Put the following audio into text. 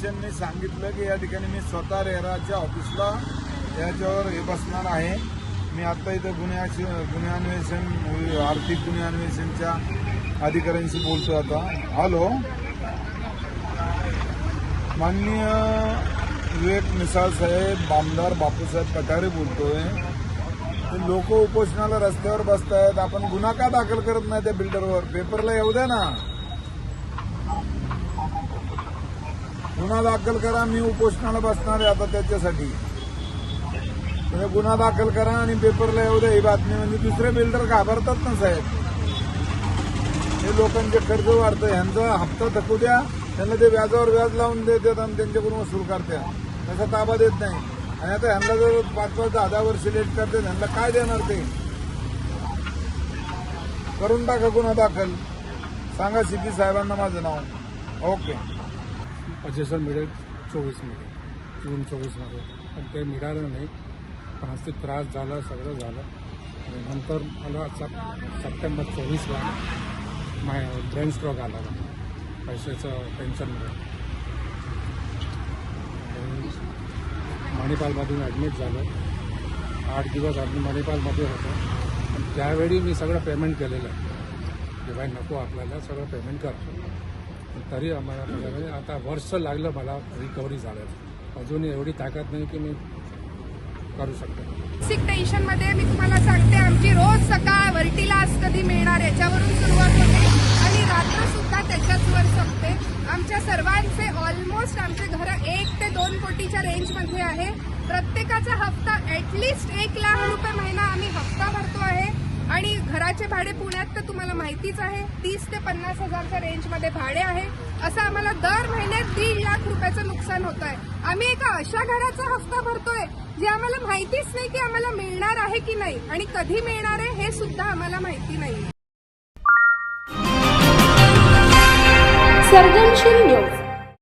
अन्वेषणने सांगितलं की या ठिकाणी मी स्वतः रेराच्या ऑफिसला याच्यावर हे बसणार आहे। मी आता इथं गुन्हे अन्वेषण आर्थिक गुन्हे अन्वेषणच्या अधिकाऱ्यांशी बोलतो आता। हॅलो, माननीय विवेक मिसाळ साहेब, आमदार बापूसाहेब पठारे बोलतोय। ते लोक उपोषणाला रस्त्यावर बसतायत, आपण गुन्हा का दाखल करत नाही त्या बिल्डरवर? पेपरला येऊ द्या ना, गुन्हा दाखल करा। मी उपोषणाला बसणार आहे आता त्याच्यासाठी। गुन्हा दाखल करा आणि पेपरला येऊ द्या ही बातमी। म्हणजे दुसरे बिल्डर घाबरतात ना साहेब, हे लोकांचे कर्ज वाढतं, ह्यांचा हप्ता थकू द्या, त्यांना ते व्याजावर व्याज लावून देतात आणि त्यांच्याकडून वसूल करतात, त्याचा ताबा देत नाही। आणि आता ह्यांना जर 5-5, 10-10 वर्ष लेट करते, ह्यांना काय देणार? ते करून टाका गुन्हा दाखल, सांगा सीपी साहेबांना माझं नाव। ओके, पजेशन मिळेल 24 मध्ये, जून 24 मध्ये, पण ते मिळालं नाही। पण आज ते त्रास झाला, सगळं झालं। आणि नंतर मला सप्टेंबर 24ला ब्रेन स्ट्रोक आला, पैशाचं टेन्शन मिळालं। मणिपालमधून ॲडमिट झालं, 8 दिवस आम्ही मणिपालमध्ये होतो। पण त्यावेळी मी सगळं पेमेंट केलेलं आहे की बाई नको, आपल्याला सगळं पेमेंट करतो। तरी आम्हाला म्हणजे आता वर्ष लागलं मला रिकव्हरी झालं, अजूनही एवढी ताकद नाही की मी करू शकतो। मानसिक टेन्शनमध्ये मी तुम्हाला सांगते, आमची रोज सकाळ वर्टीलास कधी मिळणार याच्यावरून सुरुवात होते आणि रात्र सुद्धा त्याच्याचवर संपते। आमच्या सर्वांचे ऑलमोस्ट आमचे घरं 1 ते 2 कोटीच्या रेंजमध्ये आहे। प्रत्येकाचा हप्ता ॲटलिस्ट 1 लाख रुपये महिना आम्ही हप्ता भरतो आहे। आणि घराचे भाडे पुण्यात तर तुम्हाला माहितीच आहे, 30 ते 50 हजारच्या रेंजमध्ये भाडे आहे। असं आम्हाला दर महिन्यात 1.5 लाख रुपयाचं नुकसान होत आहे। आम्ही एका अशा घराचा हप्ता भरतोय जे आम्हाला माहितीच नाही की आम्हाला मिळणार आहे की नाही आणि कधी मिळणार आहे हे सुद्धा आम्हाला माहिती नाही। सर्जनशील न्यूज